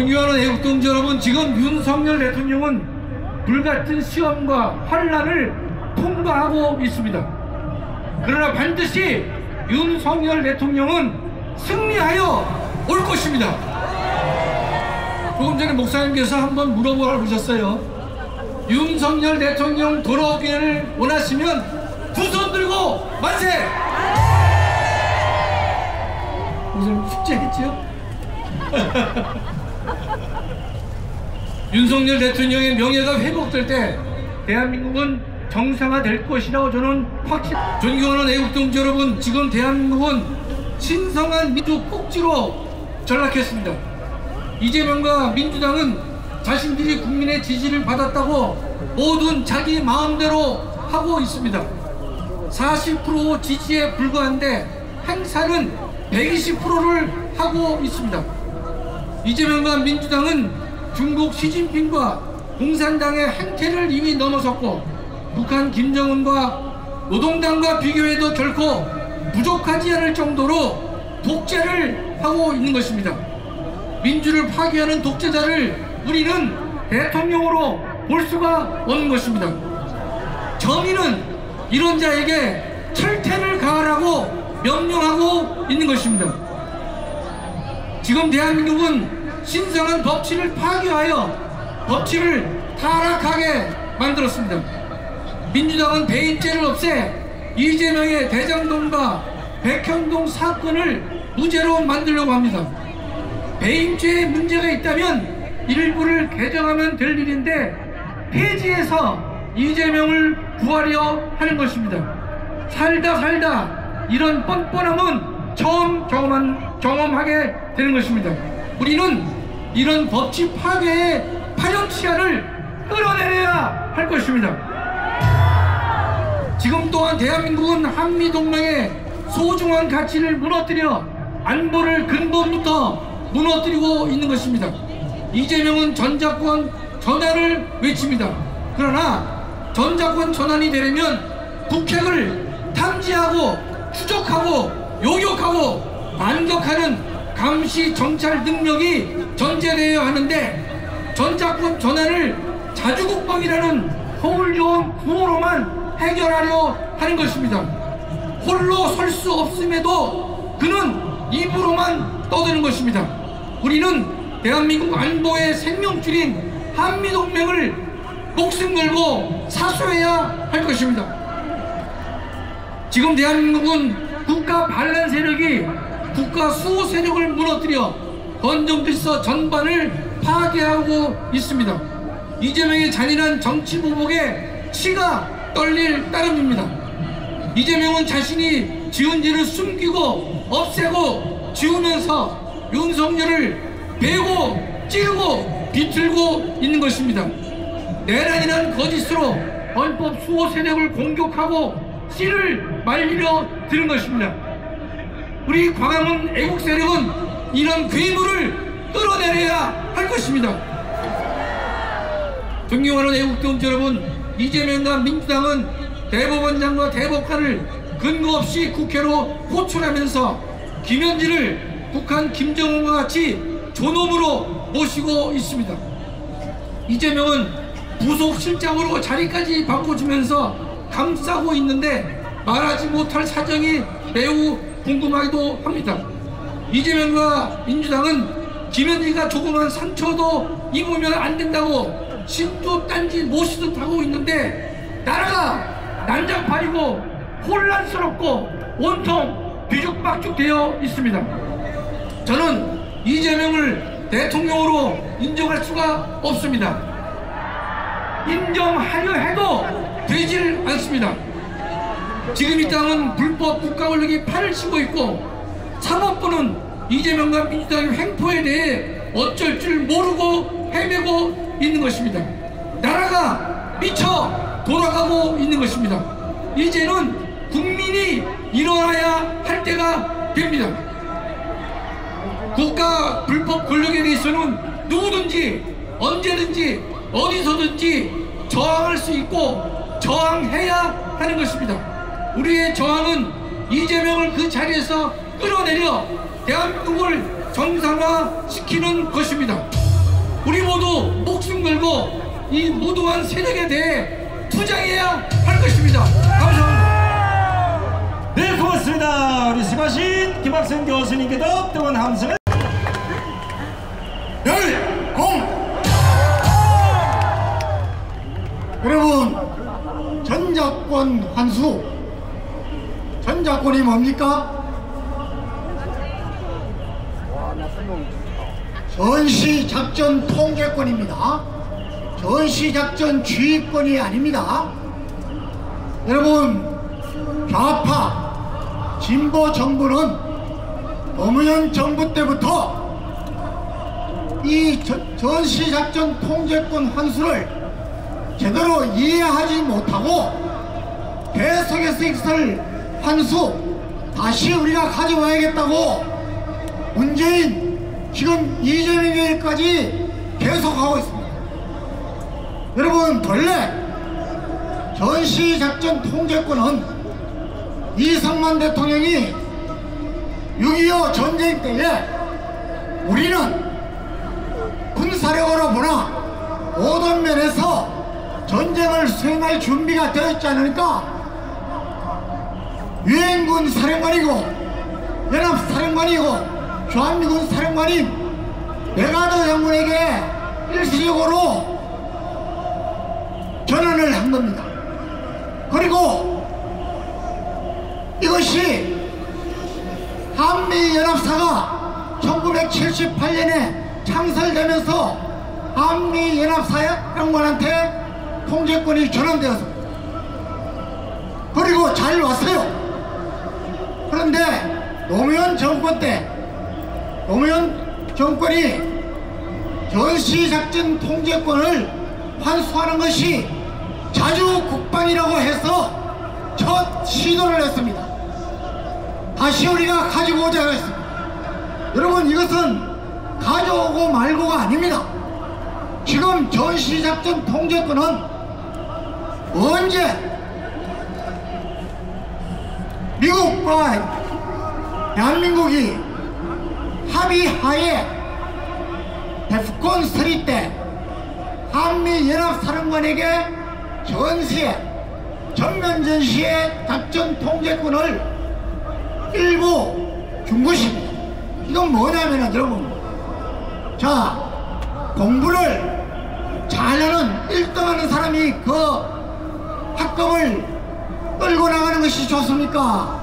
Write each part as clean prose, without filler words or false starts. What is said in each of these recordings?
존경하는 애국동지 여러분, 지금 윤석열 대통령은 불같은 시험과 환란을 통과하고 있습니다. 그러나 반드시 윤석열 대통령은 승리하여 올 것입니다. 조금 전에 목사님께서 한번 물어보라고 그러셨어요. 윤석열 대통령 돌아오기를 원하시면 두 손 들고 만세! 무슨 숙제했지요? 윤석열 대통령의 명예가 회복될 때 대한민국은 정상화될 것이라고 저는 존경하는 애국동지 여러분, 지금 대한민국은 신성한 민주 꼭지로 전락했습니다. 이재명과 민주당은 자신들이 국민의 지지를 받았다고 모든 자기 마음대로 하고 있습니다. 40% 지지에 불과한데 행사는 120%를 하고 있습니다. 이재명과 민주당은 중국 시진핑과 공산당의 행태를 이미 넘어섰고 북한 김정은과 노동당과 비교해도 결코 부족하지 않을 정도로 독재를 하고 있는 것입니다. 민주를 파괴하는 독재자를 우리는 대통령으로 볼 수가 없는 것입니다. 정의는 이런 자에게 철퇴를 가하라고 명령하고 있는 것입니다. 지금 대한민국은 신성한 법치를 파괴하여 법치를 타락하게 만들었습니다. 민주당은 배인죄를 없애 이재명의 대장동과 백현동 사건을 무죄로 만들려고 합니다. 배인죄에 문제가 있다면 일부를 개정하면 될 일인데 폐지해서 이재명을 구하려 하는 것입니다. 살다 이런 뻔뻔함은 처음 경험하게 되는 것입니다. 우리는 이런 법치 파괴의 파렴치한을 끌어내려야 할 것입니다. 지금 또한 대한민국은 한미동맹의 소중한 가치를 무너뜨려 안보를 근본부터 무너뜨리고 있는 것입니다. 이재명은 전작권 전환을 외칩니다. 그러나 전작권 전환이 되려면 북핵을 탐지하고 추적하고 요격하고 반격하는 감시 정찰 능력이 전제되어야 하는데 전작권 전환을 자주국방이라는 허울 좋은 구호로만 해결하려 하는 것입니다. 홀로 설 수 없음에도 그는 입으로만 떠드는 것입니다. 우리는 대한민국 안보의 생명줄인 한미동맹을 목숨 걸고 사수해야 할 것입니다. 지금 대한민국은 국가 반란 세력이 국가 수호 세력을 무너뜨려 헌정질서 전반을 파괴하고 있습니다. 이재명의 잔인한 정치 보복에 치가 떨릴 따름입니다. 이재명은 자신이 지은 죄를 숨기고 없애고 지우면서 윤석열을 베고 찌르고 비틀고 있는 것입니다. 내란이란 거짓으로 헌법 수호 세력을 공격하고 씨를 말리려 드는 것입니다. 우리 광화문 애국 세력은 이런 괴물을 끌어내려야 할 것입니다. 존경하는 애국동지 여러분, 이재명과 민주당은 대법원장과 대법관을 근거 없이 국회로 호출하면서 김현지를 북한 김정은과 같이 존엄으로 모시고 있습니다. 이재명은 부속실장으로 자리까지 바꿔주면서 감싸고 있는데 말하지 못할 사정이 매우 궁금하기도 합니다. 이재명과 민주당은 김현지가 조그만 상처도 입으면 안 된다고 신도 딴지 모시듯 하고 있는데 나라가 난장판이고 혼란스럽고 온통 뒤죽박죽 되어 있습니다. 저는 이재명을 대통령으로 인정할 수가 없습니다. 인정하려 해도 되질 않습니다. 지금 이 땅은 불법 국가 권력이 팔을 치고 있고 사법부는 이재명과 민주당의 횡포에 대해 어쩔 줄 모르고 헤매고 있는 것입니다. 나라가 미쳐 돌아가고 있는 것입니다. 이제는 국민이 일어나야 할 때가 됩니다. 국가 불법 권력에 대해서는 누구든지 언제든지 어디서든지 저항할 수 있고 저항해야 하는 것입니다. 우리의 저항은 이재명을 그 자리에서 끌어내려 대한민국을 정상화시키는 것입니다. 우리 모두 목숨 걸고 이 무도한 세력에 대해 투쟁해야 할 것입니다. 감사합니다. 네, 고맙습니다. 우리 수고하신 김학선 교수님께도 뜨거운 함성을 여러분, 전작권 환수, 전작권이 뭡니까? 전시작전 통제권입니다. 전시작전 주의권이 아닙니다. 여러분, 좌파 진보 정부는 노무현 정부 때부터 이 전시작전 통제권 환수를 제대로 이해하지 못하고 계속해서 이것을 환수 다시 우리가 가져와야겠다고 문재인 지금 이재명에까지 계속하고 있습니다. 여러분, 본래 전시작전 통제권은 이승만 대통령이 6.25 전쟁 때에 우리는 군사력으로 보나 모든 면에서 전쟁을 수행할 준비가 되어 있지 않으니까 유엔군 사령관이고 연합사령관이고 주한미군 사령관인 메가더 장군에게 일시적으로 전환을 한 겁니다. 그리고 이것이 한미연합사가 1978년에 창설되면서 한미연합사령관한테 통제권이 전환되었습니다. 그리고 잘 왔어요. 그런데 노무현 정권 때 노무현 정권이 전시작전 통제권을 환수하는 것이 자주국방이라고 해서 첫 시도를 했습니다. 다시 우리가 가지고 오자 했습니다. 여러분, 이것은 가져오고 말고가 아닙니다. 지금 전시작전 통제권은 언제 미국과 대한민국이 합의하에 데프콘 3 때 한미연합사령관에게 전면 전시의 작전 통제권을 일부 준 것입니다. 이건 뭐냐면은 여러분, 자, 공부를 잘하는 1등하는 사람이 그 학급을 끌고 나가는 것이 좋습니까?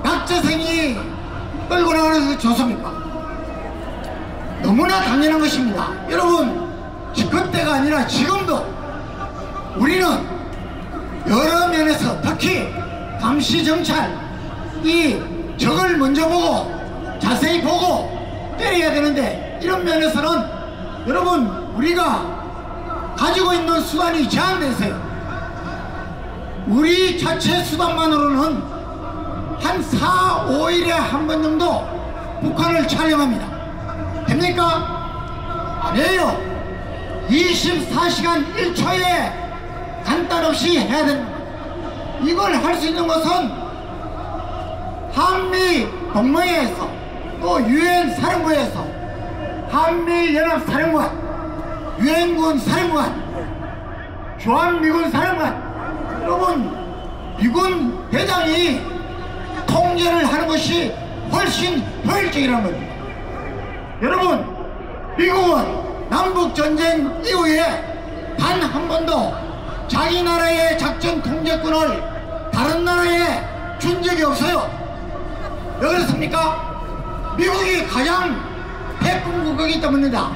약자생이 끌고 나가는 것이 좋습니까? 너무나 당연한 것입니다. 여러분, 그때가 아니라 지금도 우리는 여러 면에서 특히 감시정찰 이 적을 먼저 보고 자세히 보고 때려야 되는데, 이런 면에서는 여러분 우리가 가지고 있는 수단이 제한되세요. 우리 자체 수단만으로는 한 4, 5일에 한 번 정도 북한을 촬영합니다. 됩니까? 아니에요. 24시간 1초에 간단 없이 해야 됩니다. 이걸 할 수 있는 것은 한미 동맹회에서 또 유엔 사령부에서 한미연합사령관, 유엔군 사령관, 주한미군 사령관, 여러분 미군 대장이 통제를 하는 것이 훨씬 효율적이라는 겁니다. 여러분, 미국은 남북전쟁 이후에 단 한 번도 자기 나라의 작전 통제권을 다른 나라에 준 적이 없어요. 왜 그렇습니까? 미국이 가장 패권 국가이기 때문입니다.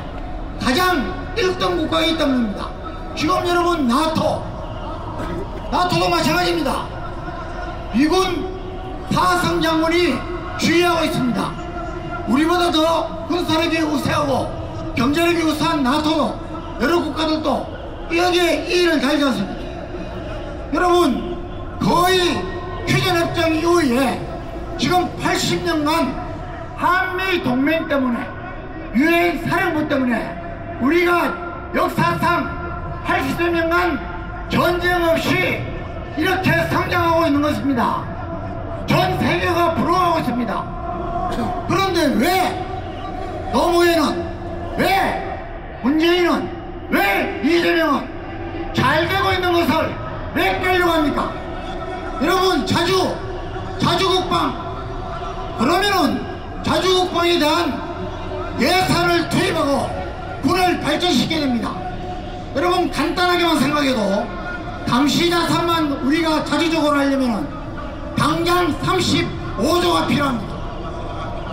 가장 1등 국가이기 때문입니다. 지금 여러분 나토도 마찬가지입니다. 미군 파성 장군이 주의하고 있습니다. 우리보다 더 군사력이 우세하고 경제력이 우세한 나토도 여러 국가들도 여기에 이의를 달지 않습니다. 여러분, 거의 휴전협정 이후에 지금 80년간 한미 동맹 때문에 유엔 사령부 때문에 우리가 역사상 80여 년간 전쟁 없이 이렇게 성장하고 있는 것입니다. 전 세계가 부러워하고 있습니다. 그런데 왜 노무현은 왜 문재인은 왜 이재명은 잘 되고 있는 것을 왜 빼려고 합니까? 여러분, 자주국방, 그러면은 자주국방에 대한 예산을 투입하고 군을 발전시켜야 됩니다. 여러분, 간단하게만 생각해도 감시자산만 우리가 자주적으로 하려면 당장 35조가 필요합니다.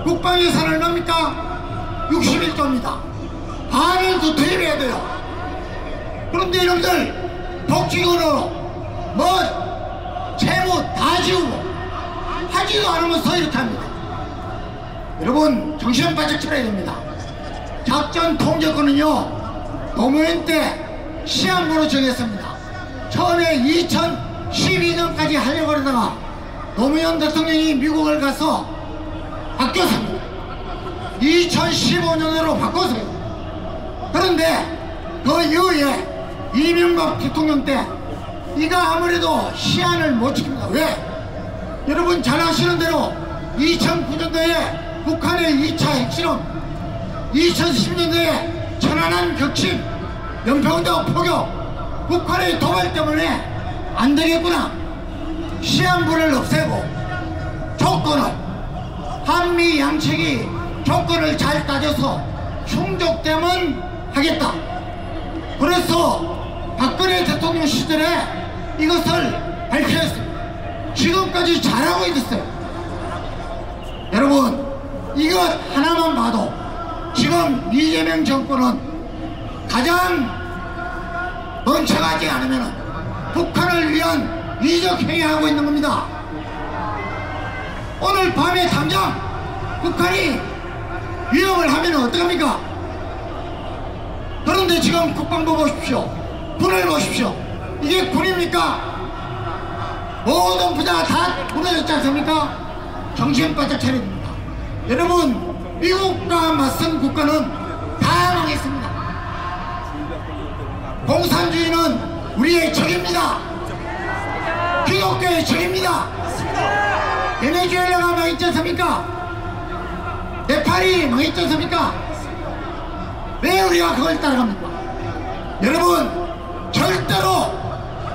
국방 예산을 넣습니까? 61조입니다. 반을 더 투입해야 돼요. 그런데 여러분들 독직으로 뭐 채무 다 지우고 하지도 않으면서 이렇게 합니다. 여러분, 정신 바짝 차려야 됩니다. 작전 통제권은요, 노무현 때 시한부로 정했습니다. 처음에 2012년까지 하려고 하다가 노무현 대통령이 미국을 가서 바뀌었습니다. 2015년으로 바꿨어요. 그런데 그 이후에 이명박 대통령 때 이거 아무래도 시한을 못 지킵니다. 왜? 여러분 잘 아시는 대로 2009년도에 북한의 2차 핵실험, 2010년도에 천안함 격침, 연평도 포격, 북한의 도발 때문에 안 되겠구나. 시한부를 없애고 조건을, 한미 양측이 조건을 잘 따져서 충족되면 하겠다. 그래서 박근혜 대통령 시절에 이것을 발표했습니다. 지금까지 잘하고 있었어요. 여러분, 이것 하나만 봐도 지금 이재명 정권은 가장 멍청하지 않으면 북한을 위한 위적 행위하고 있는 겁니다. 오늘 밤에 당장 북한이 위협을 하면 어떡합니까? 그런데 지금 국방부 보십시오. 군을 보십시오. 이게 군입니까? 모든 부자 다 무너졌지 않습니까? 정신 바짝 차려야 됩니다. 여러분, 미국과 맞선 국가는 다 망했습니다. 공산주의는 우리의 적입니다. 기독교의 적입니다. 베네수엘라가 망했지 않습니까? 네팔이 망했지 않습니까? 왜 우리가 그걸 따라갑니까? 여러분, 절대로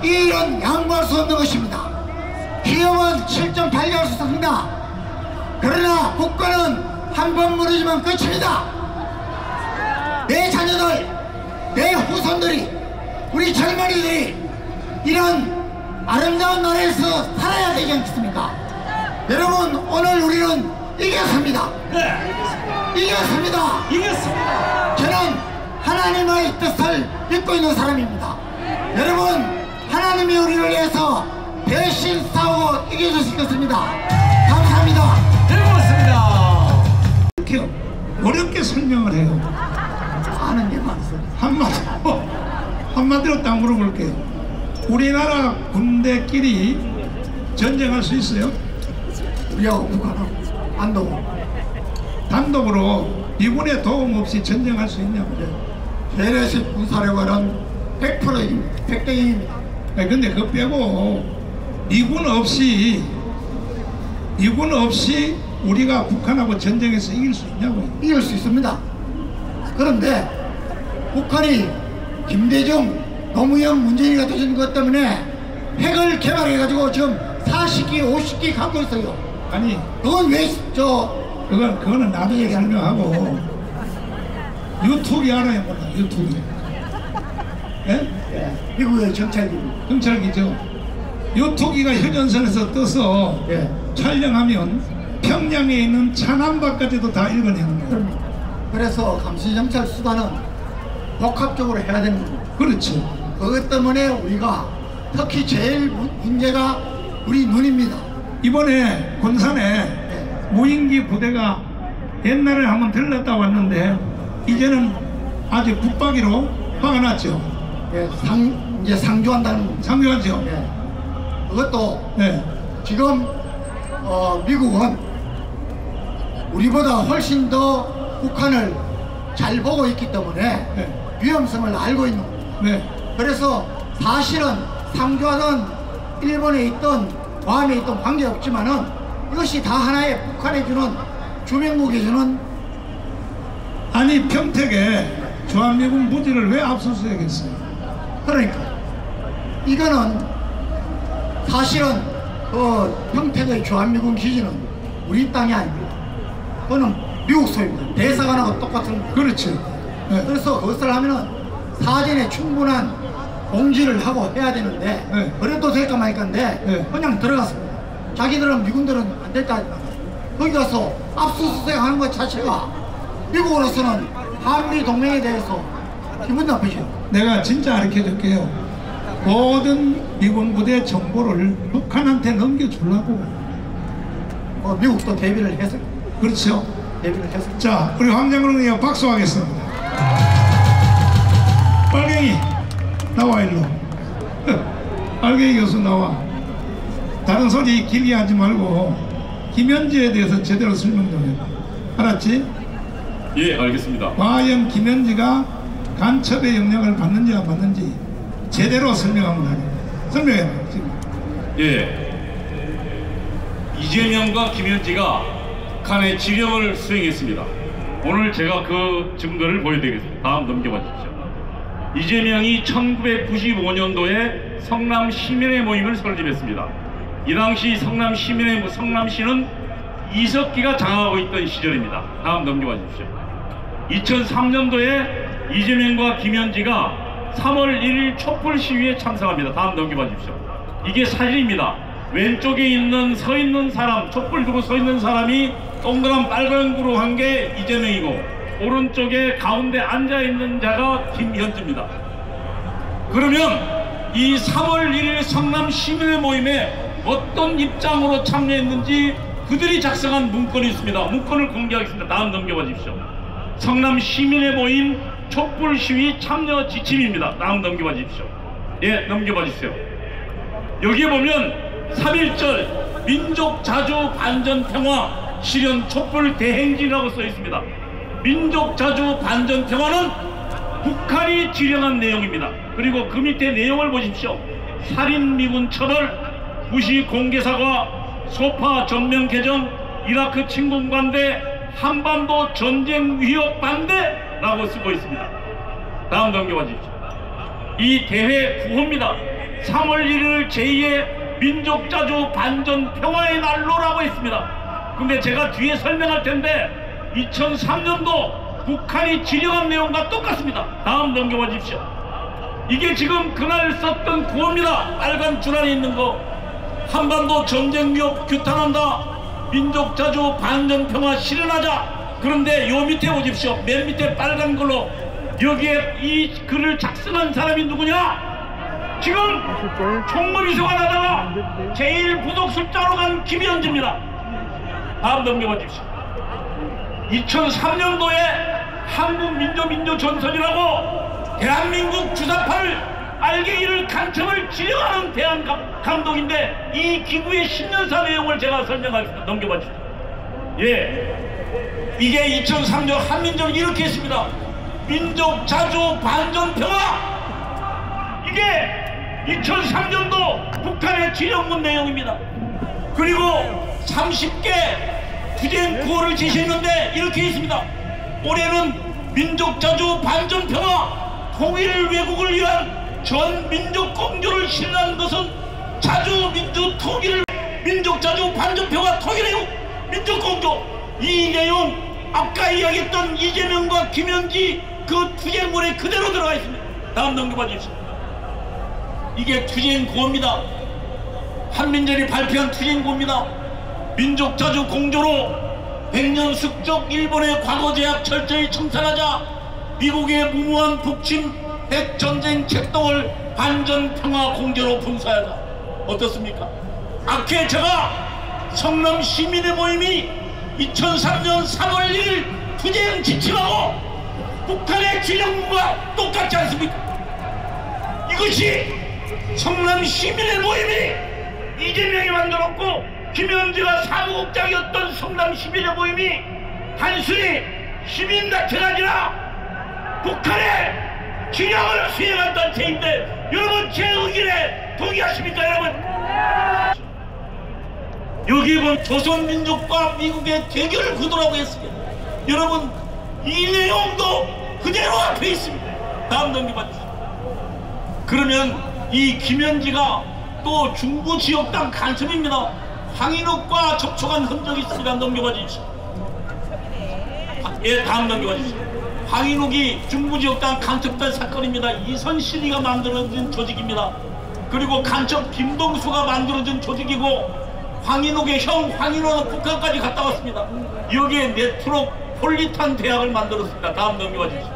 이런 양보할 수 없는 것입니다. 기업은 7.8개월 수 있습니다. 그러나 국가는 한 번 무너지면 끝입니다. 내 자녀들, 내 후손들이, 우리 젊은이들이 이런 아름다운 나라에서 살아야 되지 않겠습니까? 여러분, 오늘 우리는 이겼습니다. 이겼습니다. 저는 하나님의 뜻을 믿고 있는 사람입니다. 여러분, 하나님이 우리를 위해서 대신 싸우고 이겨주실 것입니다. 감사합니다. 네, 고맙습니다. 이렇게 어렵게 설명을 해요. 아는 게 많습니다. 한마디로 딱 물어볼게요. 우리나라 군대끼리 전쟁할 수 있어요? 우리하고 북한하고 단독으로 미군의 도움 없이 전쟁할 수 있냐고요. 재래식 군사력은 100%입니다. 100대입니다. 근데 그거 빼고 미군 없이 우리가 북한하고 전쟁에서 이길 수 있냐고요. 이길 수 있습니다. 그런데 북한이 김대중, 노무현, 문재인이 갖춰진 것 때문에 핵을 개발해가지고 지금 40기, 50기 갖고 있어요. 아니, 그건 왜 그거는 나중에 설명하고. 유튜브 알아요, 몰라? 유튜브. 예? 미국의 정찰기입니다. 경찰기죠. 유튜브가 휴전선에서 떠서 촬영하면 평양에 있는 차남바까지도 다 읽어내는 거예요. 그래서 감시정찰 수단은 복합적으로 해야 되는 겁니다. 그렇죠. 그것 때문에 우리가 특히 제일 문제가 우리 눈입니다. 이번에 군산에 무인기 부대가 옛날에 한번 들렀다 왔는데 이제는 아주 붙박이로 박아놨죠. 이제 상주한다는 겁니다. 상주하죠. 그것도 지금 미국은 우리보다 훨씬 더 북한을 잘 보고 있기 때문에 위험성을 알고 있는 겁니다. 그래서 사실은 상주하던 일본에 있던 구함에 있던 관계없지만은 이것이 다 하나의 북한에 주는 주명국에 주는. 아니, 평택에 주한미군 부지를 왜 압수수색했어요? 그러니까 이거는 사실은 평택의 주한미군 기지는 우리 땅이 아닙니다. 그거는 미국 소유입니다. 대사관하고 똑같은 겁니다. 그렇죠. 네. 그래서 그것을 하면은 사전에 충분한 공지를 하고 해야 되는데 네. 그래도 될까 말까인데 네. 그냥 들어갔습니다. 자기들은 미군들은 안 됐다. 거기 가서 압수수색하는 것 자체가 미국으로서는 한미 동맹에 대해서 기분 나쁘죠. 내가 진짜 가르쳐줄게요. 모든 미군 부대 정보를 북한한테 넘겨주려고. 미국도 대비를 해서 그렇죠. 대비를 해서. 자, 우리 황장군에게 박수하겠습니다. 빨갱이 나와 일로. 빨갱이 교수 나와. 다른 소리 길게 하지 말고 김현지에 대해서 제대로 설명 좀 해봐. 알았지? 예, 알겠습니다. 과연 김현지가 간첩의 영향을 받는지 안 받는지 제대로 설명하면 하겠다. 설명해봐 지금. 예, 이재명과 김현지가 북한의 지령을 수행했습니다. 오늘 제가 그 증거를 보여드리겠습니다. 다음 넘겨봐 주십시오. 이재명이 1995년도에 성남 시민의 모임을 설립했습니다. 이 당시 성남시는 이석기가 장악하고 있던 시절입니다. 다음 넘겨봐 주십시오. 2003년도에 이재명과 김현지가 3월 1일 촛불 시위에 참석합니다. 다음 넘겨봐 주십시오. 이게 사진입니다. 왼쪽에 서 있는 사람, 촛불 들고 서 있는 사람이 동그란 빨간 구로 한 게 이재명이고, 오른쪽에 가운데 앉아 있는 자가 김현지입니다. 그러면 이 3월 1일 성남 시민의 모임에 어떤 입장으로 참여했는지 그들이 작성한 문건이 있습니다. 문건을 공개하겠습니다. 다음 넘겨봐 주십시오. 성남 시민의 모임 촛불 시위 참여 지침입니다. 다음 넘겨봐 주십시오. 예, 넘겨봐 주세요. 여기에 보면 3.1절 민족 자주 반전 평화 실현 촛불 대행진이라고 써 있습니다. 민족 자주 반전 평화는 북한이 지령한 내용입니다. 그리고 그 밑에 내용을 보십시오. 살인 미군 처벌, 부시 공개사과, 소파 전면 개정, 이라크 침공 반대, 한반도 전쟁 위협 반대라고 쓰고 있습니다. 다음 넘겨봐 주십시오. 이 대회 구호입니다. 3월 1일 제2의 민족자주 반전 평화의 날로라고 했습니다. 근데 제가 뒤에 설명할 텐데 2003년도 북한이 지령한 내용과 똑같습니다. 다음 넘겨봐 주십시오. 이게 지금 그날 썼던 구호입니다. 빨간 줄 안에 있는 거. 한반도 전쟁 위협 규탄한다. 민족자주 반전평화 실현하자. 그런데 요 밑에 보십시오. 맨 밑에 빨간 걸로 여기에 이 글을 작성한 사람이 누구냐? 지금 총무비서관 하다가 제일 부속 술자로 간 김현지입니다. 다음 넘겨봐 주십시오. 2003년도에 한국민주전선이라고 대한민국 주사파를 빨갱이를 간첩을 지령하는 대한감독인데 이 기구의 10년사 내용을 제가 설명하겠습니다. 넘겨봐 주십시오. 예, 이게 2003년 한민족이 이렇게 했습니다. 민족 자주 반전 평화. 이게 2003년도 북한의 지령문 내용입니다. 그리고 30개 투쟁 구호를 제시했는데 이렇게 있습니다. 올해는 민족 자주 반전 평화, 통일 왜곡을 위한 전 민족 공조를 실현하는 것은 자주 민주 통일을 민족 자주 반전 평화 통일 왜곡 민족 공조. 이 내용 아까 이야기했던 이재명과 김현지 그 투쟁문에 그대로 들어가 있습니다. 다음 넘겨봐 주십시오. 이게 투쟁구호입니다. 한민절이 발표한 투쟁구호입니다. 민족 자주 공조로 100년 숙적 일본의 과거 제약 철저히 청산하자. 미국의 무모한 북침 핵전쟁 책동을 반전평화 공조로 분사하자. 어떻습니까? 아까 제가 성남 시민의 모임이 2003년 3월 1일 투쟁 지침하고 북한의 지령문과 똑같지 않습니까? 이것이 성남 시민의 모임이 이재명이 만들었고 김현지가 사무국장이었던 성남 시민의 모임이 단순히 시민 자체가 아니라 북한의 지령을 수행한 단체인데 여러분 제 의견에 동의하십니까 여러분? 여기 보면 조선민족과 미국의 대결 구도라고 했습니다. 여러분 이 내용도 그대로 앞에 있습니다. 다음 넘겨봐 주시죠. 그러면 이 김현지가 또 중부 지역당 간첩입니다. 황인욱과 접촉한 흔적이 있습니다. 넘겨봐 주십시오. 예, 다음 넘겨봐 주십시오. 황인욱이 중부 지역당 간첩단 사건입니다. 이선실이가 만들어진 조직입니다. 그리고 간첩 김동수가 만들어진 조직이고 황인욱의 형 황인호는 북한까지 갔다 왔습니다. 여기에 메트로폴리탄 대학을 만들었습니다. 다음 넘겨봐 주십시오.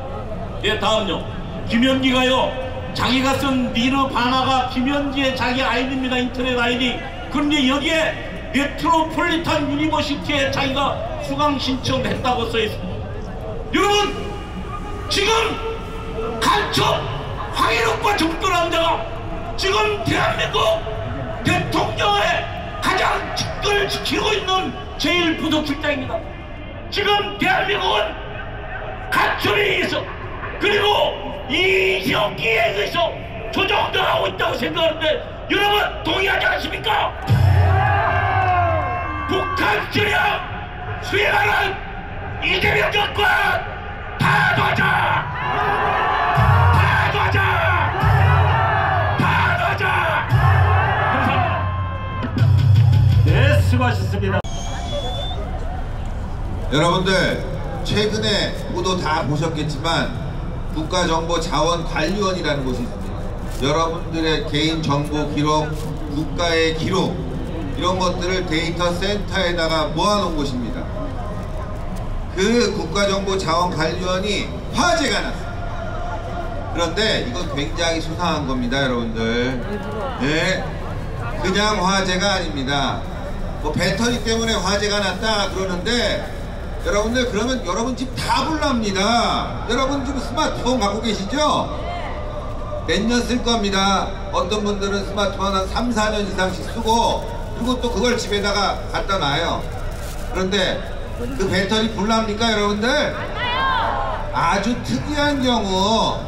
예, 다음요. 김현기가요 자기가 쓴 니르바나가 김현지의 자기 아이디입니다. 인터넷 아이디. 그런데 여기에 메트로폴리탄 유니버시티에 자기가 수강 신청했다고 써있습니다. 여러분 지금 간첩 황인욱과 접근한 자가 지금 대한민국 대통령의 가장 직권을 지키고 있는 제1부속실장입니다. 지금 대한민국은 간첩에 의해서 그리고 이혁기에 의해서 조정당하고 있다고 생각하는데 여러분 동의하지 않습니까? 북한 지령 수행하는 이재명 정권 다 놔자! 다 놔자! 다 놔자! 감사합니다. 네, 수고하셨습니다. 여러분들 최근에 모두 다 보셨겠지만 국가정보자원관리원이라는 곳이 있습니다. 여러분들의 개인정보 기록, 국가의 기록 이런 것들을 데이터 센터에다가 모아놓은 곳입니다. 그 국가정보자원관리원이 화재가 났습니다. 그런데 이건 굉장히 수상한 겁니다, 여러분들. 네, 그냥 화재가 아닙니다. 뭐 배터리 때문에 화재가 났다 그러는데 여러분들 그러면 여러분 집 다 불납니다. 여러분 지금 스마트폰 갖고 계시죠? 몇 년 쓸 겁니다. 어떤 분들은 스마트폰 한 3, 4년 이상씩 쓰고 그리고 또 그걸 집에다가 갖다 놔요. 그런데 그 배터리 불납니까 여러분들? 아주 특이한 경우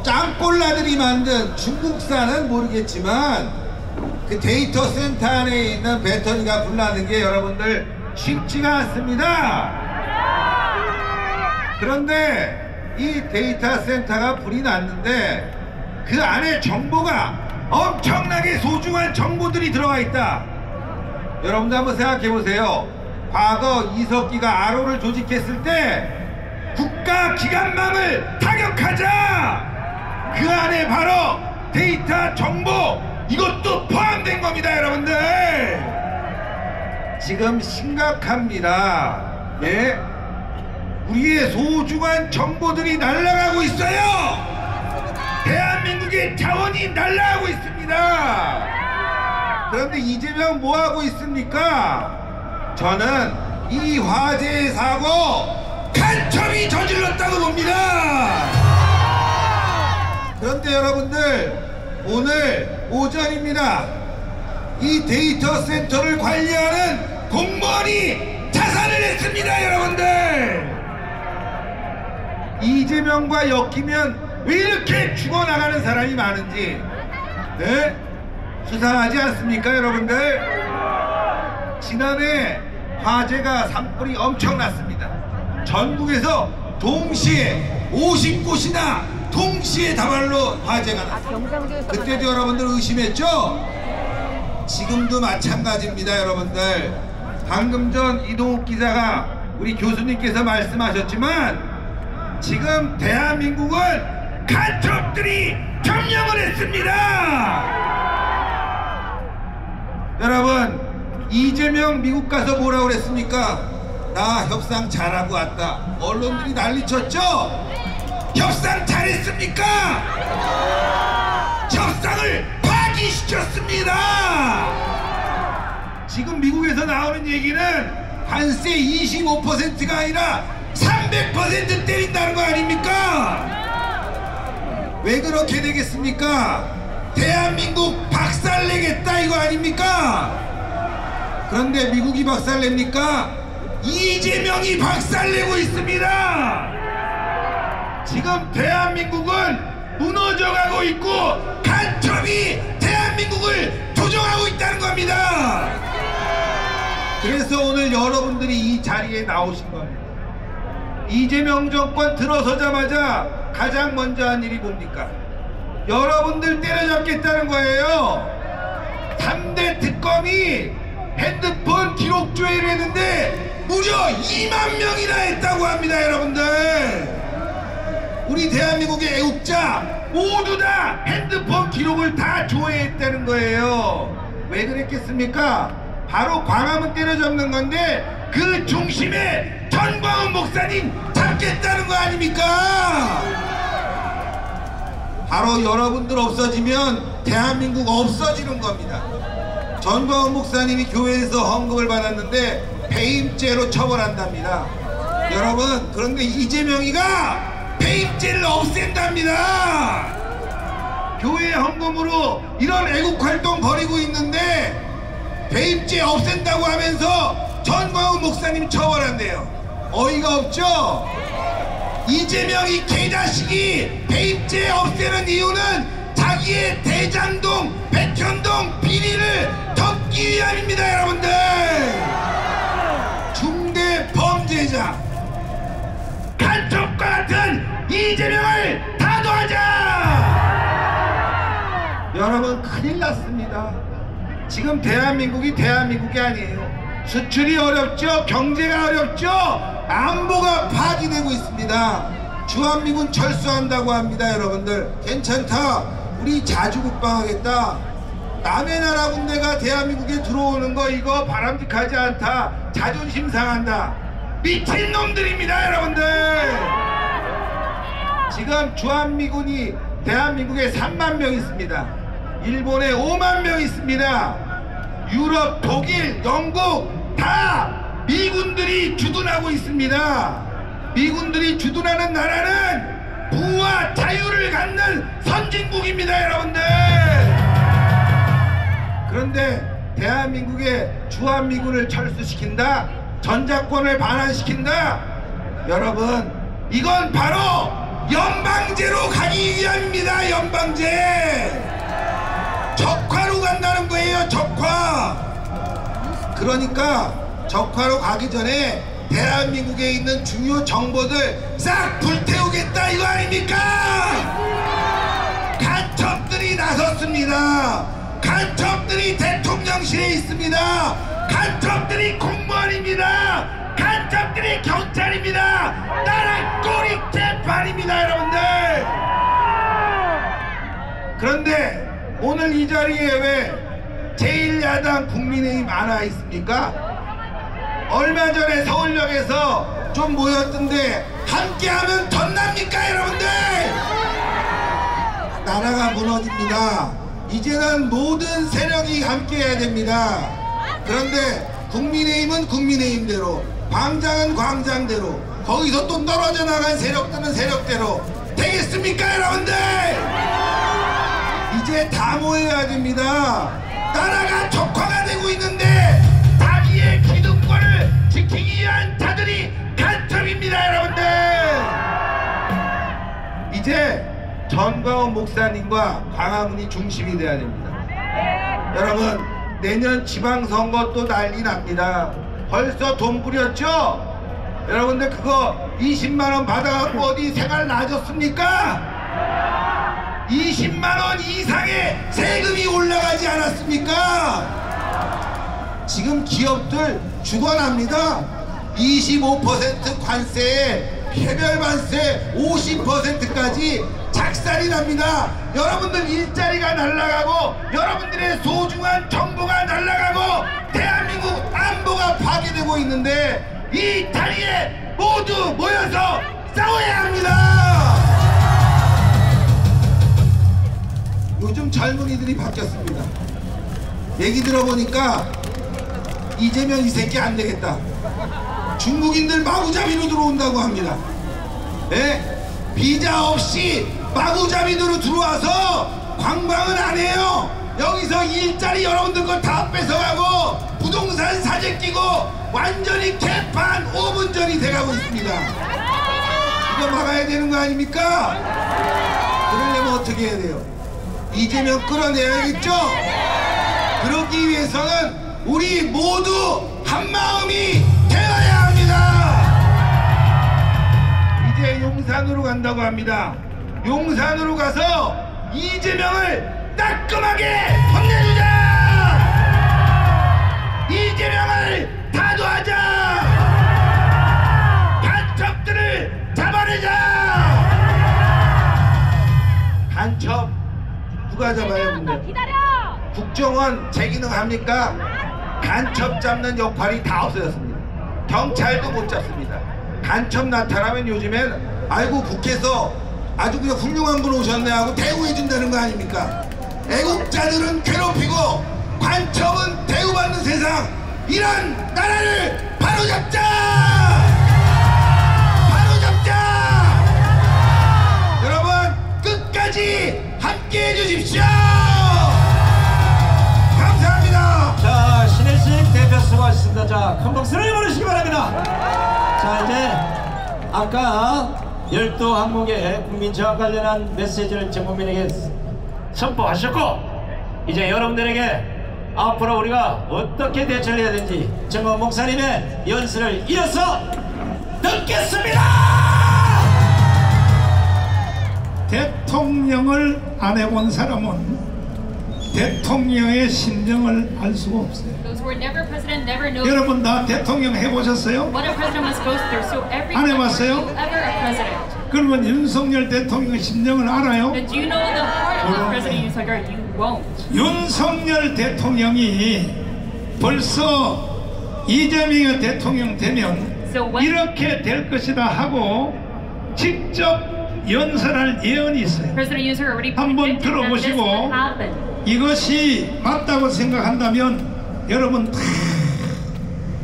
짱꼴라들이 만든 중국산은 모르겠지만 그 데이터 센터 안에 있는 배터리가 불나는 게 여러분들 쉽지가 않습니다. 그런데 이 데이터 센터가 불이 났는데 그 안에 정보가 엄청나게 소중한 정보들이 들어가 있다. 여러분들 한번 생각해 보세요. 과거 이석기가 아로를 조직했을 때 국가기관망을 타격하자 그 안에 바로 데이터 정보 이것도 포함된 겁니다. 여러분들 지금 심각합니다. 예, 우리의 소중한 정보들이 날아가고 있어요. 대한민국의 자원이 날아가고 있습니다. 그런데 이재명 뭐하고 있습니까? 저는 이 화재의 사고 간첩이 저질렀다고 봅니다. 그런데 여러분들 오늘 오전입니다. 이 데이터 센터를 관리하는 공무원이 자살을 했습니다. 여러분들 이재명과 엮이면 왜 이렇게 죽어나가는 사람이 많은지 네? 수상하지 않습니까 여러분들? 지난해 화재가 산불이 엄청났습니다. 전국에서 동시에 50곳이나 동시에 다발로 화재가 났습니다. 그때도 여러분들 의심했죠? 지금도 마찬가지입니다. 여러분들 방금 전 이동욱 기자가 우리 교수님께서 말씀하셨지만 지금 대한민국은 간첩들이 점령을 했습니다. 여러분 이재명 미국 가서 뭐라고 그랬습니까? 나 협상 잘하고 왔다. 언론들이 난리쳤죠? 협상 잘했습니까? 협상을 파기시켰습니다. 지금 미국에서 나오는 얘기는 관세 25%가 아니라 300% 때린다는 거 아닙니까? 왜 그렇게 되겠습니까? 대한민국 박살내겠다 이거 아닙니까? 그런데 미국이 박살냅니까? 이재명이 박살내고 있습니다. 지금 대한민국은 무너져가고 있고 간첩이 대한민국을 조종하고 있다는 겁니다. 그래서 오늘 여러분들이 이 자리에 나오신 겁니다. 이재명 정권 들어서자마자 가장 먼저 한 일이 뭡니까? 여러분들 때려잡겠다는 거예요. 3대 특검이 핸드폰 기록 조회를 했는데 무려 2만 명이나 했다고 합니다. 여러분들, 우리 대한민국의 애국자 모두 다 핸드폰 기록을 다 조회했다는 거예요. 왜 그랬겠습니까? 바로 광화문 때려잡는 건데 그 중심에 전광훈 목사님 잡겠다는 거 아닙니까? 바로 여러분들 없어지면 대한민국 없어지는 겁니다. 전광훈 목사님이 교회에서 헌금을 받았는데 배임죄로 처벌한답니다. 여러분, 그런데 이재명이가 배임죄를 없앤답니다. 교회 헌금으로 이런 애국활동 벌이고 있는데 배임죄 없앤다고 하면서 전광훈 목사님 처벌한대요. 어이가 없죠? 이재명이 개자식이 배임죄 없애는 이유는 자기의 대장동, 백현동 비리를 덮기 위함입니다. 여러분들, 중대 범죄자 간첩과 같은 이재명을 타도하자. 여러분, 큰일 났습니다. 지금 대한민국이 아니에요. 수출이 어렵죠. 경제가 어렵죠. 안보가 파기되고 있습니다. 주한미군 철수한다고 합니다. 여러분들, 괜찮다. 우리 자주 국방하겠다. 남의 나라 군대가 대한민국에 들어오는 거 이거 바람직하지 않다. 자존심 상한다. 미친놈들입니다. 여러분들, 지금 주한미군이 대한민국에 3만 명 있습니다. 일본에 5만 명 있습니다. 유럽, 독일, 영국 다 미군들이 주둔하고 있습니다. 미군들이 주둔하는 나라는 부와 자유를 갖는 선진국입니다. 여러분들, 그런데 대한민국의 주한미군을 철수시킨다, 전작권을 반환시킨다. 여러분, 이건 바로 연방제로 가기 위함입니다. 연방제, 적화로 간다는 거예요. 적화. 그러니까 적화로 가기 전에 대한민국에 있는 중요 정보들 싹 불태우겠다 이거 아닙니까? 간첩들이 나섰습니다. 간첩들이 대통령실에 있습니다. 간첩들이 공무원입니다. 간첩들이 경찰입니다. 나라 꼬리 재판입니다. 여러분들, 그런데 오늘 이 자리에 왜 제1야당 국민의힘 안 와 있습니까? 얼마 전에 서울역에서 좀 모였던데 함께하면 덧납니까? 여러분들, 나라가 무너집니다. 이제는 모든 세력이 함께해야 됩니다. 그런데 국민의힘은 국민의힘대로, 광장은 광장대로, 거기서 또 떨어져 나간 세력들은 세력대로 되겠습니까? 여러분들, 이제 다 모여야 됩니다. 나라가 적화가 되고 있는데 자기의 기득권을 지키기 위한 자들이 간첩입니다. 여러분들, 이제 전광훈 목사님과 광화문이 중심이 돼야 됩니다. 여러분, 내년 지방선거 또 난리 납니다. 벌써 돈 뿌렸죠? 여러분들, 그거 20만원 받아갖고 어디 생활 나아졌습니까? 20만원 이상의 세금이 올라가지 않았습니까? 지금 기업들 죽어납니다. 25% 관세에 개별반세 50%까지 작살이 납니다. 여러분들 일자리가 날아가고 여러분들의 소중한 정보가 날아가고 대한민국 안보가 파괴되고 있는데 이 자리에 모두 모여서 싸워야 합니다. 요즘 젊은이들이 바뀌었습니다. 얘기 들어보니까 이재명 이 새끼 안 되겠다. 중국인들 마구잡이로 들어온다고 합니다. 네? 비자 없이 마구잡이로 들어와서 관광은 안 해요. 여기서 일자리 여러분들 거 다 뺏어가고 부동산 사재 끼고 완전히 개판 5분전이 돼가고 있습니다. 이거 막아야 되는 거 아닙니까? 그러려면 어떻게 해야 돼요? 이재명 끌어내야겠죠? 그러기 위해서는 우리 모두 한마음이 되어야 합니다. 이제 용산으로 간다고 합니다. 용산으로 가서 이재명을 따끔하게 혼내주자! 이재명을 타도하자! 간첩들을 잡아내자! 간첩 누가 잡아요 근데? 국정원 재기능합니까? 간첩 잡는 역할이 다 없어졌습니다. 경찰도 못 잡습니다. 간첩 나타나면 요즘엔 아이고 국회에서 아주 그냥 훌륭한 분 오셨네 하고 대우해준다는 거 아닙니까? 애국자들은 괴롭히고 간첩은 대우받는 세상, 이런 나라를 바로잡자! 바로잡자! 여러분 끝까지 함께해 주십시오. 감사합니다. 자, 신혜식 대표 수고하셨습니다. 자, 큰 박수를 보내시기 바랍니다. 자, 이제 아까 12항목의 국민체와 관련한 메시지를 전국민에게 선포하셨고, 이제 여러분들에게 앞으로 우리가 어떻게 대처를 해야 되는지 정원 목사님의 연설을 이어서 듣겠습니다. 대통령을 안 해본 사람은 대통령의 심정을 알 수가 없어요. Those who were never president never know 여러분 다 대통령 해보셨어요? what a president must go through. So every 안 time 해봤어요? you ever a president, 그러면 윤석열 대통령의 심정을 알아요? then do you know the heart of President Yoon Suk-yeol? You won't. 윤석열 대통령이 벌써 이재명이 대통령 되면 So when 이렇게 될 것이다 하고 직접 연설할 예언이 있어요. President Yoon Suk-yeol already 한번 predicted that this 들어보시고 would happen. 이것이 맞다고 생각한다면 여러분 다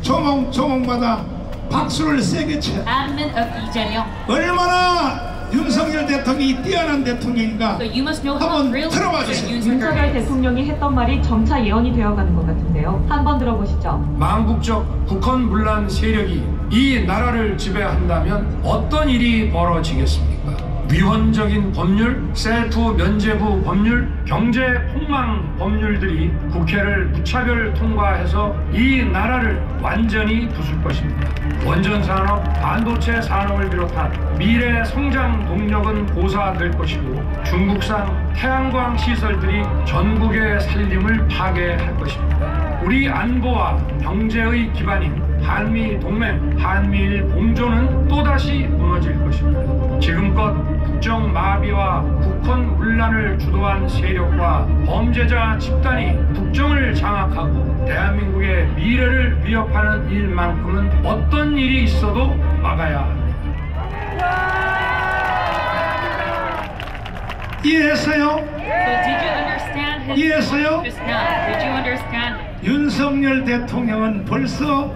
조목조목마다 박수를 세게 쳐요. Adamant of Lee Jae-myung. 얼마나 윤석열 대통령이 뛰어난 대통령인가 So you must know how 한번 real 들어봐 President 주세요. Yoon Suk-yeol 윤석열 is. 대통령이 했던 말이 점차 예언이 되어가는 것 같은데요. 한번 들어보시죠. 망국적 북한 문란 세력이 이 나라를 지배한다면 어떤 일이 벌어지겠습니까? 위헌적인 법률, 셀프 면제부 법률, 경제 폭망 법률들이 국회를 무차별 통과해서 이 나라를 완전히 부술 것입니다. 원전 산업, 반도체 산업을 비롯한 미래 성장 동력은 고사될 것이고 중국산 태양광 시설들이 전국의 살림을 파괴할 것입니다. 우리 안보와 경제의 기반인 한미 동맹, 한미일 공조는 또다시 무너질 것입니다. 지금껏 국정 마비와 국헌 문란을 주도한 세력과 범죄자 집단이 국정을 장악하고 대한민국의 미래를 위협하는 일만큼은 어떤 일이 있어도 막아야 합니다. 이해했어요? So did you understand his 이해했어요? point just now? Did you understand it? 윤석열 대통령은 벌써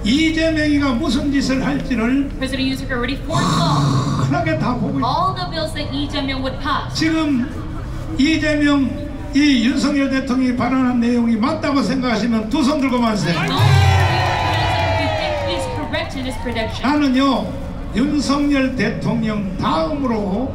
이재명이가 무슨 짓을 할지를 President Yoon Suk-yeol already foresaw 흔하게 다 보고 있어요. all the bills that Lee Jae-myung would pass. 지금 이재명 이 윤석열 대통령이 발언한 내용이 맞다고 생각하시면 두 손 들고 만세요. Not only if you think he's correct in his prediction. 나는요 윤석열 대통령 다음으로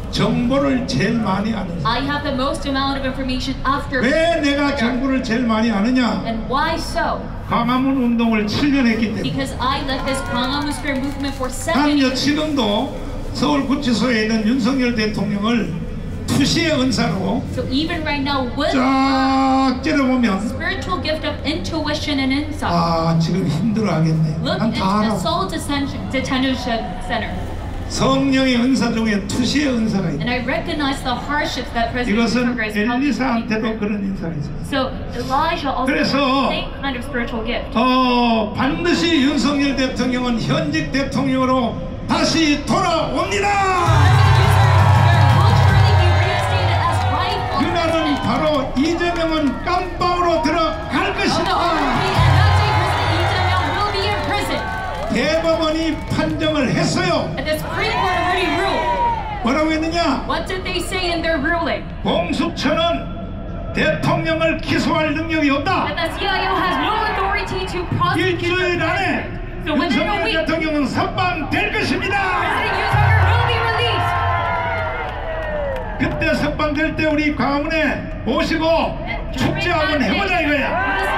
정보를 제일 많이 아는 사람. I have the most amount of information after. 왜 내가 정보를 제일 많이 아느냐? And why so? 광화문 운동을 7년 했기 때문에. Because I led this Gwanghwamun Square movement for 7 나는요 years. 지금도 서울구치소에 있는 윤석열 대통령을 투시의 은사로 So even right now, with 쫙 째려보면 spiritual gift of intuition and insight, 아 지금 힘들어하겠네. look 난 into 다 the 알아. Soul Detention Center. 성령의 은사 중에 투시의 은사가 있다. And I recognize the hardships that President 이것은 Yoon is helping 엘리사한테도 people. 그런 인사가 있어요. So Elijah also has 그래서 the same kind of spiritual gift. 반드시 윤석열 대통령은 현직 대통령으로 다시 돌아옵니다. Will surely be reinstated as rightful 그날은 president. 바로 이재명은 깜빵으로 들어갈 On the 것이다. OMP, and that day President Lee Jae-myung will be in prison. 대법원이 판정을 했어요. And the Supreme Court already ruled. 뭐라고 했느냐? What did they say in their ruling? 공수처는 대통령을 기소할 능력이 없다. That the CIO has no authority to prosecute the 일주일 안에 president. So within a 윤석열 week, 대통령은 석방될 것입니다. President Yoon Suk-yeol will be released. 그때 석방될 때 우리 광화문에 모시고 축제 한번 해보자 이거야. Let us